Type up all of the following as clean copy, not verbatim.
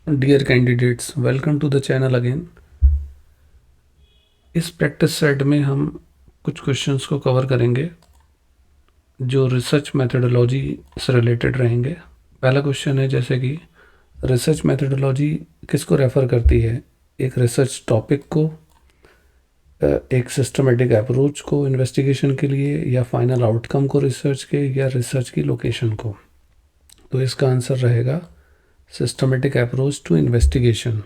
Dear candidates, welcome to the channel again. इस practice set में हम कुछ क्वेश्चंस को कवर करेंगे जो रिसर्च मेथडोलॉजी से रिलेटेड रहेंगे। पहला क्वेश्चन है जैसे कि रिसर्च मेथडोलॉजी किसको रेफ़र करती है? एक रिसर्च टॉपिक को, एक सिस्टमेटिक अप्रोच को इन्वेस्टिगेशन के लिए, या फाइनल आउटकम को रिसर्च के, या रिसर्च की लोकेशन को। तो इसका आंसर रहेगा सिस्टमेटिक अप्रोच टू इन्वेस्टिगेशन,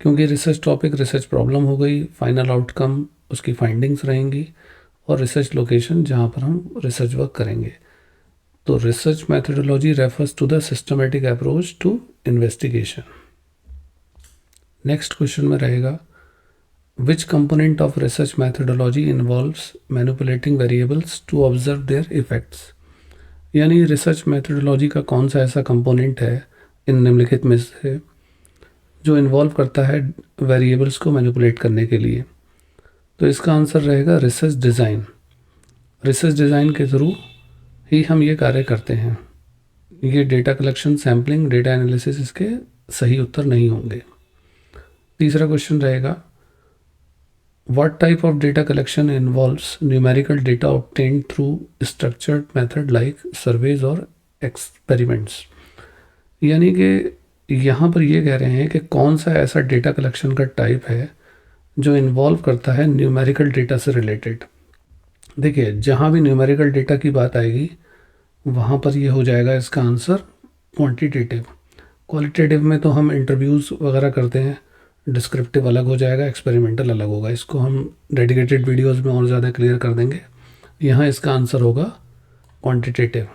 क्योंकि रिसर्च टॉपिक रिसर्च प्रॉब्लम हो गई, फाइनल आउटकम उसकी फाइंडिंग्स रहेंगी, और रिसर्च लोकेशन जहाँ पर हम रिसर्च वर्क करेंगे। तो research methodology refers to the systematic approach to investigation. Next question में रहेगा which component of research methodology involves manipulating variables to observe their effects. यानी रिसर्च मैथडोलॉजी का कौन सा ऐसा कंपोनेंट है इन निम्नलिखित में से जो इन्वॉल्व करता है वेरिएबल्स को मैनिपुलेट करने के लिए। तो इसका आंसर रहेगा रिसर्च डिज़ाइन। रिसर्च डिज़ाइन के थ्रू ही हम ये कार्य करते हैं। ये data collection, sampling, data analysis इसके सही उत्तर नहीं होंगे। तीसरा क्वेश्चन रहेगा what type of data collection involves numerical data obtained through structured method like surveys और एक्सपेरिमेंट्स। यानी कि यहाँ पर ये कह रहे हैं कि कौन सा ऐसा डेटा कलेक्शन का टाइप है जो इन्वॉल्व करता है न्यूमेरिकल डेटा से रिलेटेड। देखिए, जहाँ भी न्यूमेरिकल डेटा की बात आएगी वहाँ पर ये हो जाएगा इसका आंसर क्वांटिटेटिव। क्वालिटेटिव में तो हम इंटरव्यूज़ वगैरह करते हैं, डिस्क्रिप्टिव अलग हो जाएगा, एक्सपेरिमेंटल अलग होगा। इसको हम डेडिकेटेड वीडियोस में और ज़्यादा क्लियर कर देंगे। यहाँ इसका आंसर होगा क्वांटिटेटिव।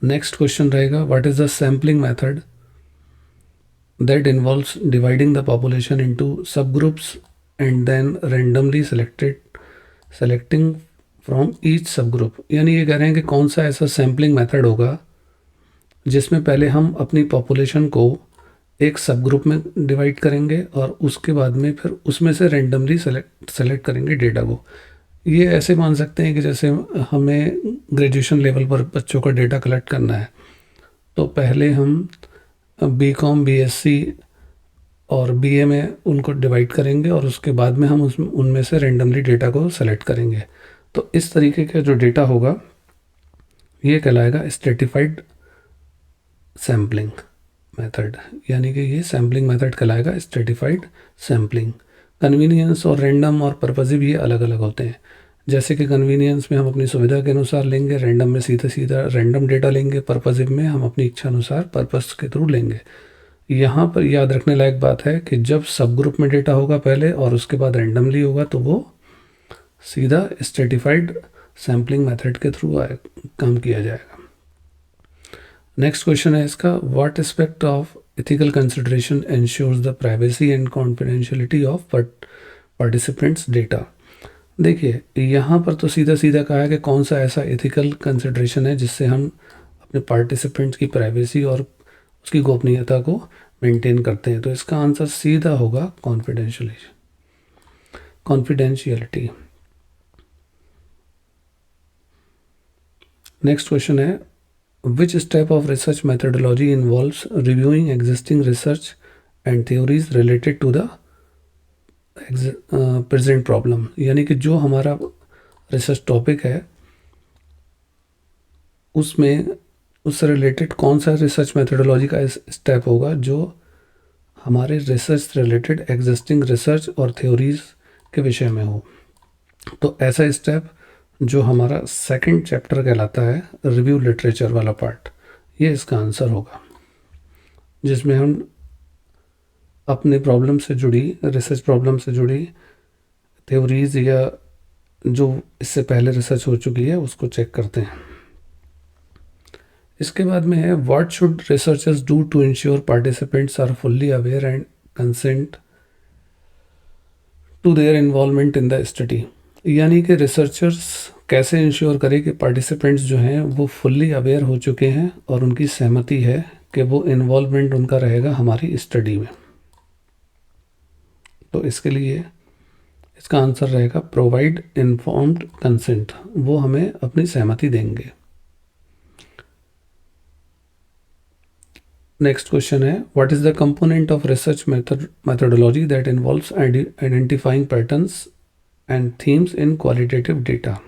नेक्स्ट क्वेश्चन रहेगा what is the sampling method that involves dividing the population into subgroups and then randomly selecting from each subgroup। यानी ये कह रहे हैं कि कौन सा ऐसा सैम्पलिंग मेथड होगा जिसमें पहले हम अपनी पॉपुलेशन को एक सब ग्रुप में डिवाइड करेंगे और उसके बाद में फिर उसमें से रेंडमली सेलेक्ट करेंगे डेटा को। ये ऐसे मान सकते हैं कि जैसे हमें ग्रेजुएशन लेवल पर बच्चों का डेटा कलेक्ट करना है, तो पहले हम बीकॉम, बीएससी और बीए में उनको डिवाइड करेंगे और उसके बाद में हम उनमें से रेंडमली डेटा को सेलेक्ट करेंगे। तो इस तरीके का जो डेटा होगा ये कहलाएगा स्ट्रेटिफाइड सैम्पलिंग मेथड। यानी कि ये सैम्पलिंग मेथड कहलाएगा स्ट्रेटिफाइड सैम्पलिंग। कन्वीनियंस और रैंडम और पर्पजिव ये अलग अलग होते हैं। जैसे कि कन्वीनियंस में हम अपनी सुविधा के अनुसार लेंगे, रैंडम में सीधा सीधा रैंडम डेटा लेंगे, पर्पजिव में हम अपनी इच्छा अनुसार पर्पस के थ्रू लेंगे। यहाँ पर याद रखने लायक बात है कि जब सब ग्रुप में डेटा होगा पहले और उसके बाद रैंडमली होगा तो वो सीधा स्ट्रेटिफाइड सैम्पलिंग मेथड के थ्रू काम किया जाएगा। नेक्स्ट क्वेश्चन है इसका what aspect of ethical consideration ensures the privacy and confidentiality of participants data. देखिए, यहाँ पर तो सीधा सीधा कहा है कि कौन सा ऐसा एथिकल कंसिडरेशन है जिससे हम अपने पार्टिसिपेंट्स की प्राइवेसी और उसकी गोपनीयता को मेंटेन करते हैं। तो इसका आंसर सीधा होगा कॉन्फिडेंशियलिटी। नेक्स्ट क्वेश्चन है which step of research methodology involves reviewing existing research and theories related to the present problem। यानी कि जो हमारा रिसर्च टॉपिक है उसमें उससे रिलेटेड कौन सा रिसर्च मेथडोलॉजी का स्टेप होगा जो हमारे रिसर्च से रिलेटेड एग्जिस्टिंग रिसर्च और थ्योरीज के विषय में हो। तो ऐसा स्टेप जो हमारा सेकंड चैप्टर कहलाता है, रिव्यू लिटरेचर वाला पार्ट, ये इसका आंसर होगा, जिसमें हम अपने प्रॉब्लम से जुड़ी, रिसर्च प्रॉब्लम से जुड़ी थ्योरीज या जो इससे पहले रिसर्च हो चुकी है उसको चेक करते हैं। इसके बाद में है what should researchers do to ensure participants are fully aware and consent to their involvement in the study. यानी कि रिसर्चर्स कैसे इंश्योर करें कि पार्टिसिपेंट्स जो हैं वो फुल्ली अवेयर हो चुके हैं और उनकी सहमति है कि वो इन्वॉल्वमेंट उनका रहेगा हमारी स्टडी में। तो इसके लिए इसका आंसर रहेगा प्रोवाइड इन्फॉर्म्ड कंसेंट। वो हमें अपनी सहमति देंगे। नेक्स्ट क्वेश्चन है, what is the component of research methodology that involves identifying patterns and themes in qualitative data.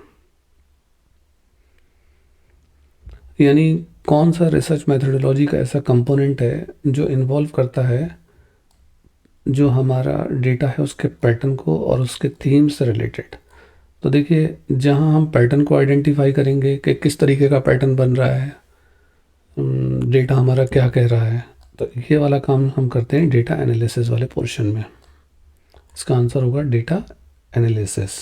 यानी कौन सा रिसर्च मेथडोलॉजी का ऐसा कंपोनेंट है जो इन्वॉल्व करता है जो हमारा डेटा है उसके पैटर्न को और उसके थीम से रिलेटेड। तो देखिए, जहाँ हम पैटर्न को आइडेंटिफाई करेंगे कि किस तरीके का पैटर्न बन रहा है, डेटा हमारा क्या कह रहा है, तो ये वाला काम हम करते हैं डेटा एनालिसिस वाले पोर्शन में। इसका आंसर होगा डेटा एनालिसिस।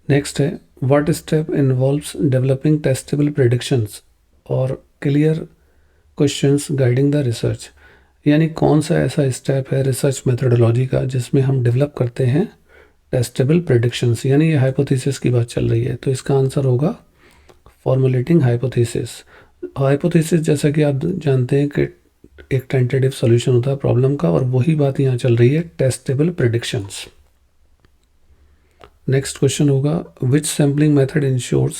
नेक्स्ट है, what step involves developing testable predictions और clear questions guiding the research. यानी कौन सा ऐसा स्टेप है रिसर्च मेथडोलॉजी का जिसमें हम डेवलप करते हैं टेस्टेबल प्रेडिक्शंस। यानी ये हाइपोथेसिस की बात चल रही है, तो इसका आंसर होगा फॉर्मुलेटिंग हाइपोथेसिस। हाइपोथेसिस जैसा कि आप जानते हैं कि एक टेंटेटिव सॉल्यूशन होता है प्रॉब्लम का, और वही बात यहाँ चल रही है टेस्टेबल प्रेडिक्शंस। नेक्स्ट क्वेश्चन होगा, which sampling method ensures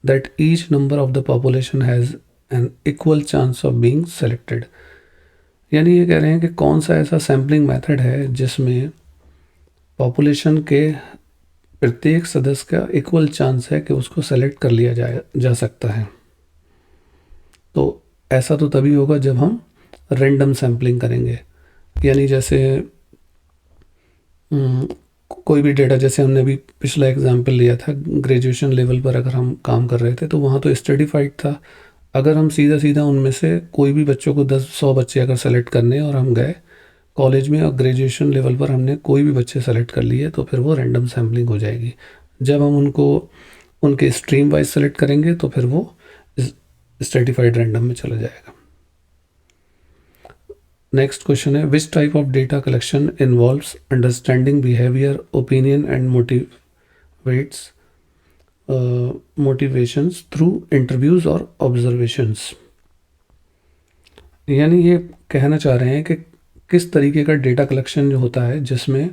that each number of the population has an equal chance of being selected. यानी ये कह रहे हैं कि कौन सा ऐसा सैम्पलिंग मेथड है जिसमें पॉपुलेशन के प्रत्येक सदस्य का इक्वल चांस है कि उसको सेलेक्ट कर लिया जा सकता है। तो ऐसा तो तभी होगा जब हम रैंडम सैम्पलिंग करेंगे। यानी जैसे कोई भी डेटा, जैसे हमने अभी पिछला एग्जाम्पल लिया था, ग्रेजुएशन लेवल पर अगर हम काम कर रहे थे तो वहाँ तो स्टडीफाइड था। अगर हम सीधा सीधा उनमें से कोई भी बच्चों को 10-100 बच्चे अगर सेलेक्ट करने और हम गए कॉलेज में और ग्रेजुएशन लेवल पर हमने कोई भी बच्चे सेलेक्ट कर लिए, तो फिर वो रैंडम सैम्पलिंग हो जाएगी। जब हम उनको उनके स्ट्रीम वाइज सेलेक्ट करेंगे तो फिर वो स्ट्रेटिफाइड रैंडम में चला जाएगा। नेक्स्ट क्वेश्चन है, which type of data collection involves understanding behaviour, opinion and motivations through interviews और ऑब्जर्वेशंस। यानी ये कहना चाह रहे हैं कि किस तरीके का डेटा कलेक्शन जो होता है जिसमें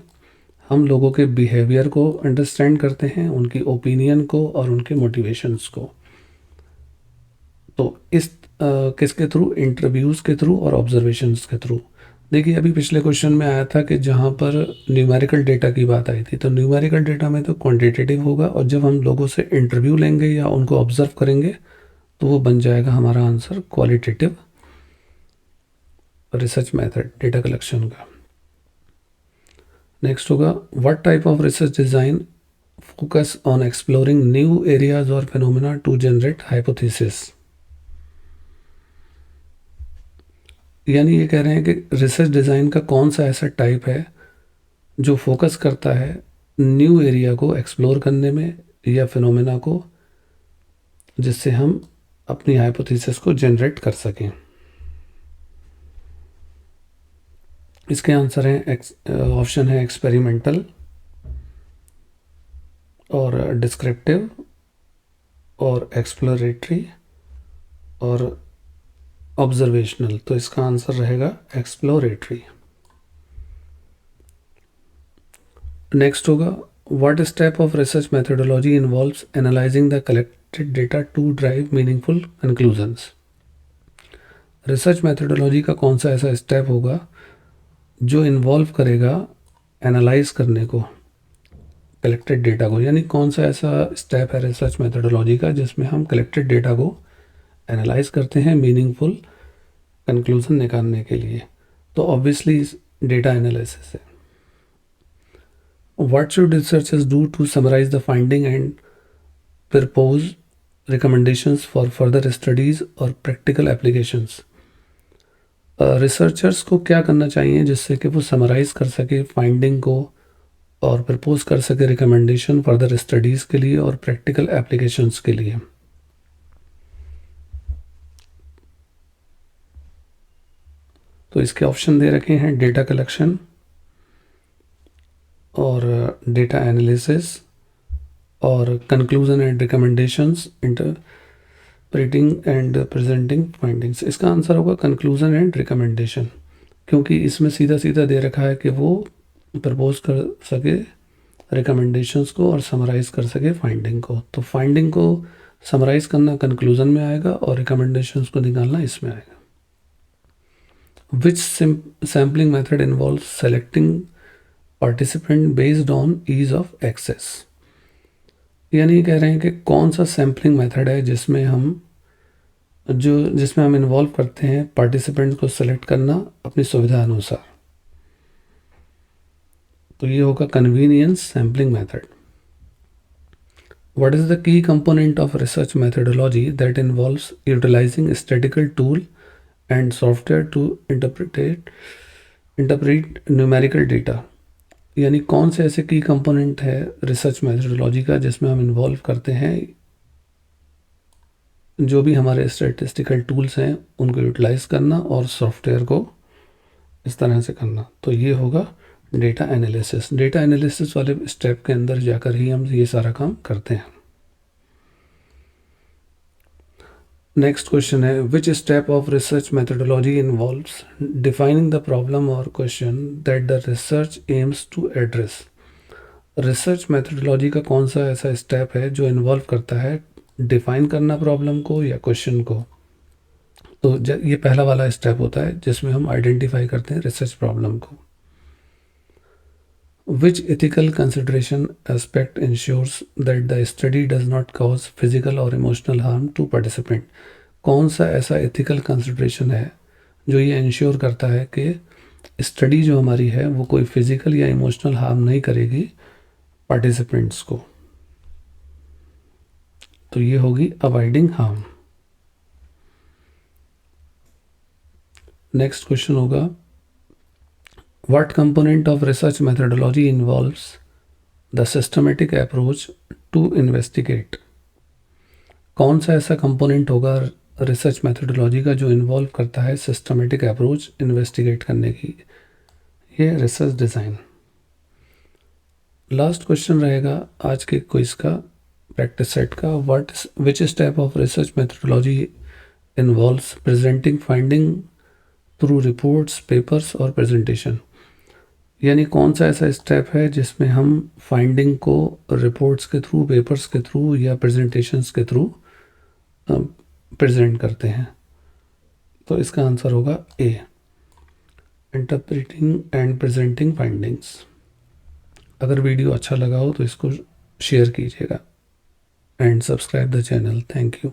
हम लोगों के बिहेवियर को अंडरस्टैंड करते हैं, उनकी ओपिनियन को और उनके मोटिवेशंस को। तो इस किसके थ्रू? इंटरव्यूज़ के थ्रू और ऑब्जर्वेशंस के थ्रू। देखिए, अभी पिछले क्वेश्चन में आया था कि जहाँ पर न्यूमेरिकल डेटा की बात आई थी, तो न्यूमेरिकल डेटा में तो क्वांटिटेटिव होगा, और जब हम लोगों से इंटरव्यू लेंगे या उनको ऑब्जर्व करेंगे तो वो बन जाएगा हमारा answer qualitative research method data collection का। नेक्स्ट होगा, what type of research design focus on exploring new areas और फिनोमेना टू जनरेट हाइपोथेसिस। यानी ये कह रहे हैं कि रिसर्च डिज़ाइन का कौन सा ऐसा टाइप है जो फोकस करता है न्यू एरिया को एक्सप्लोर करने में या फिनोमेना को, जिससे हम अपनी हाइपोथेसिस को जनरेट कर सकें। इसके आंसर हैं ऑप्शन है एक्सपेरिमेंटल और डिस्क्रिप्टिव और एक्सप्लोरेटरी और ऑब्जर्वेशनल। तो इसका आंसर रहेगा एक्सप्लोरेटरी। नेक्स्ट होगा, what step of research methodology involves analysing the collected data to drive meaningful conclusions. Research methodology का कौन सा ऐसा स्टेप होगा जो इन्वॉल्व करेगा एनालाइज करने को कलेक्टेड डेटा को। यानी कौन सा ऐसा स्टेप है रिसर्च मेथडोलॉजी का जिसमें हम कलेक्टेड डेटा को एनालाइज करते हैं मीनिंगफुल कंक्लूजन निकालने के लिए। तो ऑब्वियसली डेटा एनालिसिस है। What should researchers do to summarise the finding and propose recommendations for further studies और प्रैक्टिकल एप्लीकेशंस। रिसर्चर्स को क्या करना चाहिए जिससे कि वो समराइज़ कर सके फाइंडिंग को और प्रपोज कर सके रिकमेंडेशन फर्दर स्टडीज़ के लिए और प्रैक्टिकल एप्लीकेशंस के लिए। तो इसके ऑप्शन दे रखे हैं डेटा कलेक्शन और डेटा एनालिसिस और conclusion and recommendations, interpreting and presenting findings. इसका आंसर होगा कंक्लूजन एंड रिकमेंडेशन, क्योंकि इसमें सीधा सीधा दे रखा है कि वो प्रपोज कर सके रिकमेंडेशंस को और समराइज़ कर सके फाइंडिंग को। तो फाइंडिंग को समराइज़ करना कंक्लूजन में आएगा और रिकमेंडेशंस को निकालना इसमें आएगा। Which sampling method involve selecting participant based on ease of access. यानी कह रहे हैं कि कौन सा सैम्पलिंग मेथड है जिसमें हम इन्वॉल्व करते हैं पार्टिसिपेंट को सेलेक्ट करना अपनी सुविधा अनुसार। तो ये होगा convenience sampling method. What is the key component of research methodology that involves utilizing statistical tool and software to interpret numerical data? यानी कौन से ऐसे की कंपोनेंट है रिसर्च मेथडोलॉजी का जिसमें हम इन्वॉल्व करते हैं जो भी हमारे स्टैटिस्टिकल टूल्स हैं उनको यूटिलाइज करना और सॉफ्टवेयर को इस तरह से करना। तो ये होगा डेटा एनालिसिस। डेटा एनालिसिस वाले स्टेप के अंदर जाकर ही हम ये सारा काम करते हैं। नेक्स्ट क्वेश्चन है which step of research methodology involves defining the problem और question that the research aims to address. Research methodology का कौन सा ऐसा स्टेप है जो इन्वॉल्व करता है डिफाइन करना प्रॉब्लम को या क्वेश्चन को। तो ये पहला वाला स्टेप होता है जिसमें हम आइडेंटिफाई करते हैं रिसर्च प्रॉब्लम को। Which ethical consideration aspect ensures that the study does not cause physical or emotional harm to participant? कौन सा ऐसा ethical consideration है जो ये इंश्योर करता है कि स्टडी जो हमारी है वो कोई फिजिकल या इमोशनल हार्म नहीं करेगी पार्टिसिपेंट्स को। तो ये होगी अवॉइडिंग हार्म। नेक्स्ट क्वेश्चन होगा What component of research methodology involves the systematic approach to investigate? कौन सा ऐसा कंपोनेंट होगा रिसर्च मेथडोलॉजी का जो इन्वॉल्व करता है सिस्टमेटिक अप्रोच इन्वेस्टिगेट करने की। ये रिसर्च डिज़ाइन। लास्ट क्वेश्चन रहेगा आज के क्विज का प्रैक्टिस सेट का विच step of research methodology involves presenting finding through reports papers और प्रेजेंटेशन। यानी कौन सा ऐसा स्टेप है जिसमें हम फाइंडिंग को रिपोर्ट्स के थ्रू पेपर्स के थ्रू या प्रेजेंटेशंस के थ्रू प्रेजेंट करते हैं। तो इसका आंसर होगा ए, इंटरप्रेटिंग एंड प्रेजेंटिंग फाइंडिंग्स। अगर वीडियो अच्छा लगा हो तो इसको शेयर कीजिएगा and subscribe the channel. Thank you.